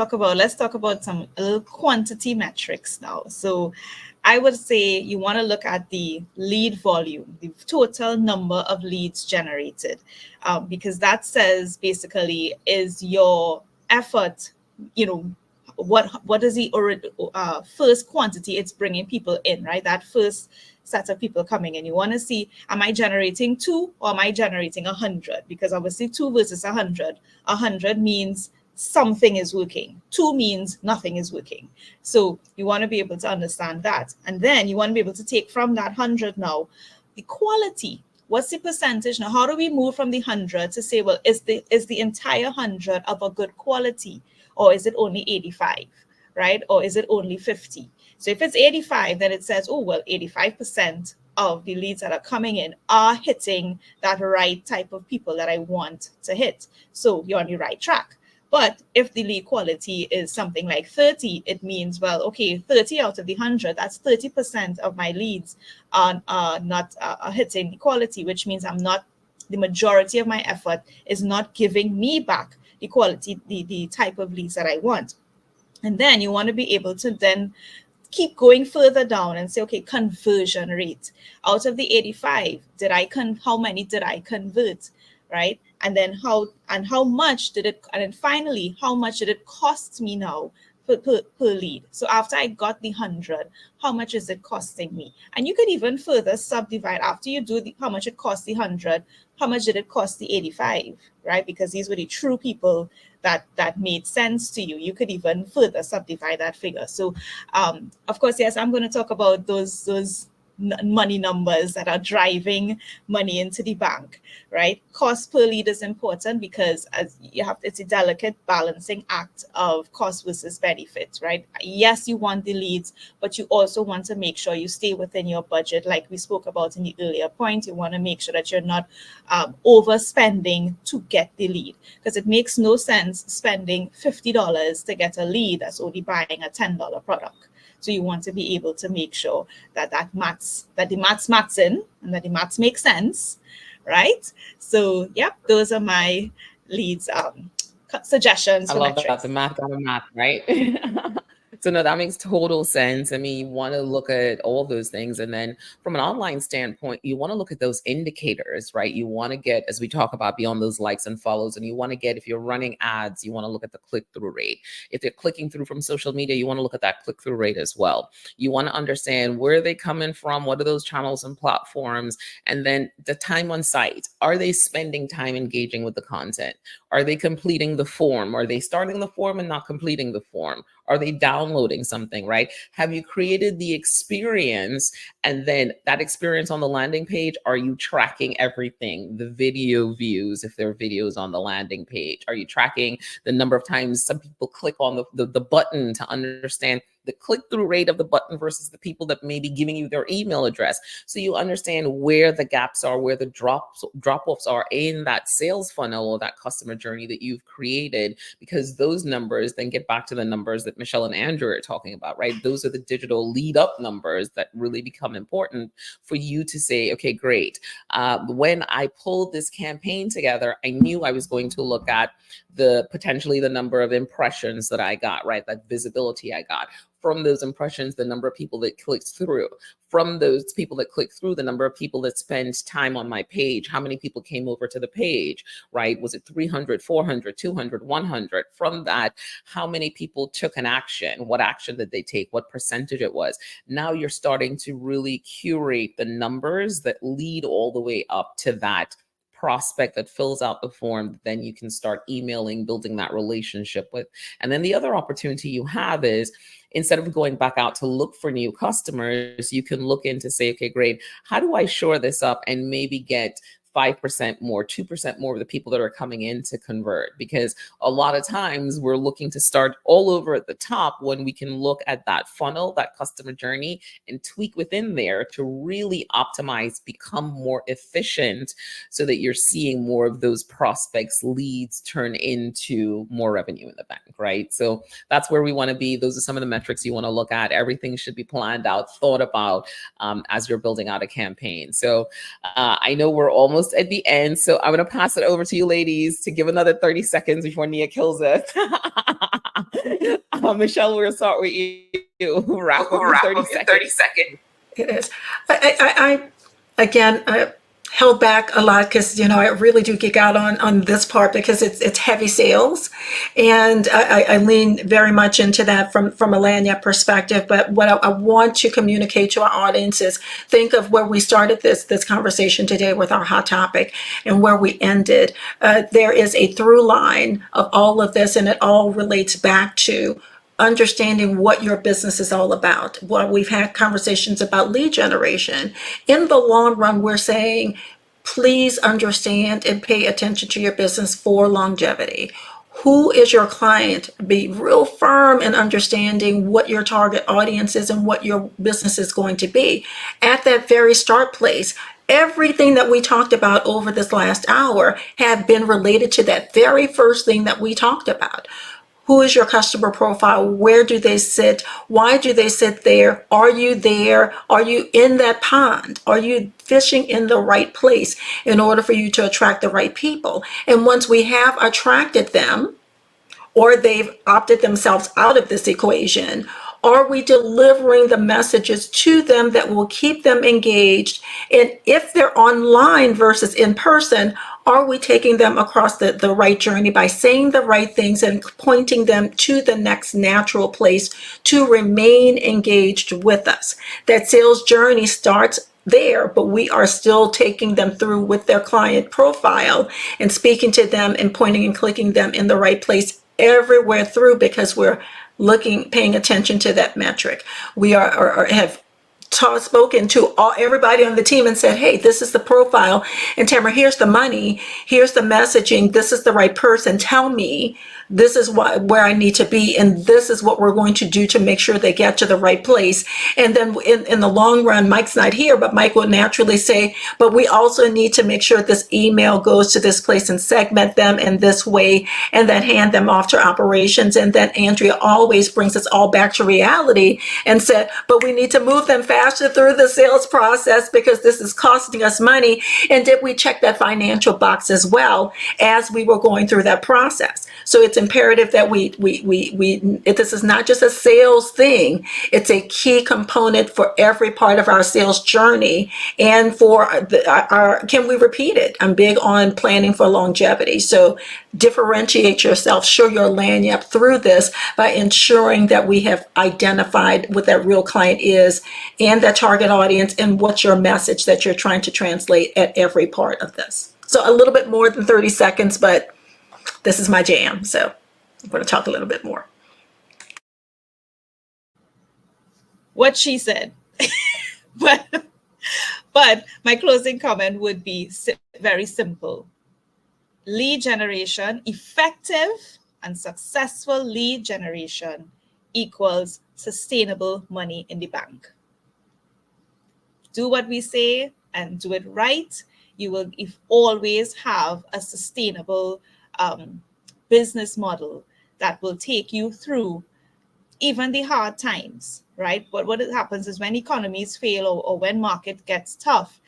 Speaker 3: talk about some quantity metrics now. So I would say you want to look at the lead volume, the total number of leads generated, because that says basically is your effort, what is the first quantity it's bringing people in, right? That first set of people coming in. You want to see, am I generating 2 or am I generating 100? Because obviously 2 versus 100. 100 means something is working. 2 means nothing is working. So you want to be able to understand that. And then you want to be able to take from that 100 now, the quality. What's the percentage? Now, how do we move from the 100 to say, well, is the entire 100 of a good quality? Or is it only 85, right? Or is it only 50? So if it's 85, then it says, oh, well, 85% of the leads that are coming in are hitting that right type of people that I want to hit. So you're on the right track. But if the lead quality is something like 30, it means, well, okay, 30 out of the 100, that's 30% of my leads are not hitting the quality, which means the majority of my effort is not giving me back the quality, the type of leads that I want. And then you want to be able to then keep going further down and say, okay, conversion rate. Out of the 85, how many did I convert, right? And then how much did it, and then finally, how much did it cost me now per lead? So after I got the 100, how much is it costing me? And you could even further subdivide after you do how much it cost the 100, how much did it cost the 85, right? Because these were the true people that made sense to you. You could even further subdivide that figure. So, of course, yes, I'm going to talk about those money numbers that are driving money into the bank, right? Cost per lead is important because as you have, it's a delicate balancing act of cost versus benefit, right? Yes, you want the leads, but you also want to make sure you stay within your budget. Like we spoke about in the earlier point, you want to make sure that you're not overspending to get the lead, because it makes no sense spending $50 to get a lead that's only buying a $10 product. So you want to be able to make sure that the maths in and that the maths make sense, right? So, yep, those are my leads, suggestions
Speaker 1: I
Speaker 3: for
Speaker 1: love that.
Speaker 3: metrics.
Speaker 1: The math on the math, right? So no, that makes total sense. I mean, you want to look at all those things. And then from an online standpoint, you want to look at those indicators, right? You want to get, as we talk about, beyond those likes and follows, and you want to get, if you're running ads, you want to look at the click-through rate. If they're clicking through from social media, you want to look at that click-through rate as well. You want to understand where are they coming from, what are those channels and platforms, and then the time on site. Are they spending time engaging with the content? Are they completing the form? Are they starting the form and not completing the form? Are they downloading something, right? Have you created the experience? And then that experience on the landing page, are you tracking everything? The video views, if there are videos on the landing page. Are you tracking the number of times some people click on the button to understand the click-through rate of the button versus the people that may be giving you their email address? So you understand where the gaps are, where the drop-offs are in that sales funnel or that customer journey that you've created, because those numbers then get back to the numbers that Michelle and Andrew are talking about, right? Those are the digital lead-up numbers that really become important for you to say, okay, great. When I pulled this campaign together, I knew I was going to look at potentially the number of impressions that I got, right? That visibility I got. From those impressions, the number of people that clicked through. From those people that clicked through, the number of people that spent time on my page. How many people came over to the page, right? Was it 300, 400, 200, 100? From that, how many people took an action? What action did they take? What percentage it was? Now you're starting to really curate the numbers that lead all the way up to that prospect that fills out the form. Then you can start emailing, building that relationship with. And then the other opportunity you have is, instead of going back out to look for new customers, you can look in to say, okay, great, how do I shore this up and maybe get 5% more, 2% more of the people that are coming in to convert? Because a lot of times we're looking to start all over at the top when we can look at that funnel, that customer journey, and tweak within there to really optimize, become more efficient, so that you're seeing more of those prospects, leads turn into more revenue in the bank, right? So that's where we want to be. Those are some of the metrics you want to look at. Everything should be planned out, thought about as you're building out a campaign. So I know we're almost at the end, so I'm going to pass it over to you ladies to give another 30 seconds before Nia kills us. Michelle, we'll start with you. Wrap up in 30 seconds.
Speaker 2: It is. I again, held back a lot because I really do geek out on this part because it's heavy sales, and I lean very much into that from a lanyard perspective. But what I want to communicate to our audience is, think of where we started this conversation today with our hot topic and where we ended. There is a through line of all of this, and it all relates back to understanding what your business is all about. Well, we've had conversations about lead generation. In the long run, we're saying, please understand and pay attention to your business for longevity. Who is your client? Be real firm in understanding what your target audience is and what your business is going to be. At that very start place, everything that we talked about over this last hour have been related to that very first thing that we talked about. Who is your customer profile? Where do they sit? Why do they sit there? Are you there? Are you in that pond? Are you fishing in the right place in order for you to attract the right people? And once we have attracted them, or they've opted themselves out of this equation, are we delivering the messages to them that will keep them engaged? And if they're online versus in person, are we taking them across the right journey by saying the right things and pointing them to the next natural place to remain engaged with us? That sales journey starts there, but we are still taking them through with their client profile and speaking to them and pointing and clicking them in the right place everywhere through, because we're paying attention to that metric. We have spoken to everybody on the team and said, hey, this is the profile. And Tamara, here's the money. Here's the messaging. This is the right person. Tell me, this is where I need to be. And this is what we're going to do to make sure they get to the right place. And then in the long run, Mike's not here, but Mike will naturally say, but we also need to make sure this email goes to this place and segment them in this way, and then hand them off to operations. And then Andrea always brings us all back to reality and said, but we need to move them faster through the sales process because this is costing us money. And did we check that financial box as well as we were going through that process? So it's imperative that this is not just a sales thing. It's a key component for every part of our sales journey. And for can we repeat it? I'm big on planning for longevity. So differentiate yourself, show your lanyard through this by ensuring that we have identified what that real client is and that target audience and what's your message that you're trying to translate at every part of this. So a little bit more than 30 seconds, but this is my jam. So I'm going to talk a little bit more.
Speaker 3: What she said. but my closing comment would be very simple. Lead generation, effective and successful lead generation equals sustainable money in the bank. Do what we say and do it right. You will always have a sustainable business model that will take you through even the hard times, right? But what happens is when economies fail or when market gets tough,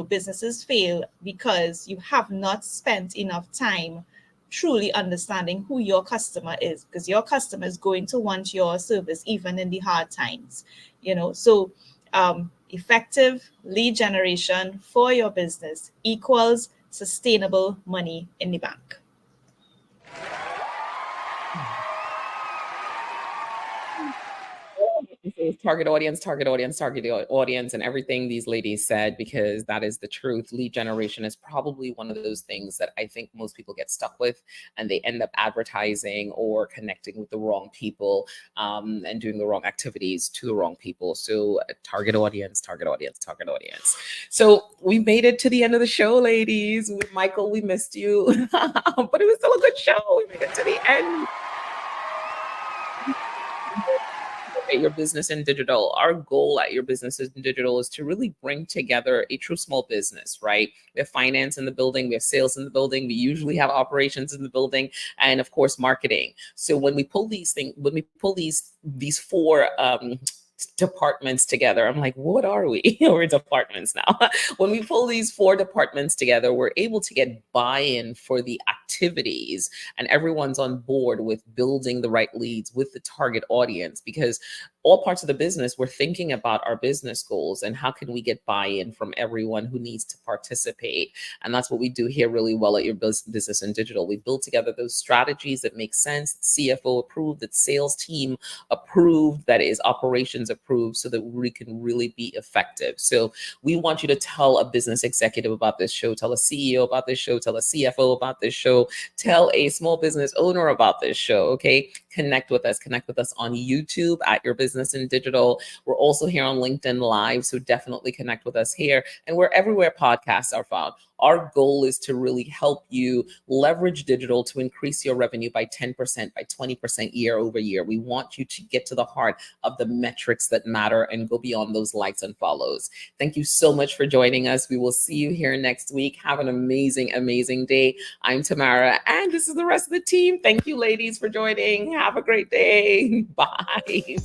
Speaker 3: businesses fail because you have not spent enough time truly understanding who your customer is, because your customer is going to want your service even in the hard times, So effective lead generation for your business equals sustainable money in the bank.
Speaker 1: Target audience, target audience, target audience, and everything these ladies said, because that is the truth. Lead generation is probably one of those things that I think most people get stuck with, and they end up advertising or connecting with the wrong people and doing the wrong activities to the wrong people. So target audience, target audience, target audience. So we made it to the end of the show, ladies. With Michael, we missed you, but it was still a good show. We made it to the end. At Your Business in Digital. Our goal at Your Business in Digital is to really bring together a true small business, right? We have finance in the building, we have sales in the building, we usually have operations in the building, and of course, marketing. So when we pull these these four departments together, I'm like, what are we? We're departments now. When we pull these four departments together, we're able to get buy-in for the activities, and everyone's on board with building the right leads with the target audience, because all parts of the business, we're thinking about our business goals and how can we get buy-in from everyone who needs to participate. And that's what we do here really well at Your Business in Digital. We build together those strategies that make sense, CFO approved, that sales team approved, that is operations approved, so that we can really be effective. So we want you to tell a business executive about this show, tell a CEO about this show, tell a CFO about this show, tell a small business owner about this show, okay? Connect with us on YouTube at Your Business in Digital. We're also here on LinkedIn Live, so definitely connect with us here. And we're everywhere podcasts are found. Our goal is to really help you leverage digital to increase your revenue by 10%, by 20% year over year. We want you to get to the heart of the metrics that matter and go beyond those likes and follows. Thank you so much for joining us. We will see you here next week. Have an amazing, amazing day. I'm Tamara, and this is the rest of the team. Thank you, ladies, for joining. Have a great day. Bye.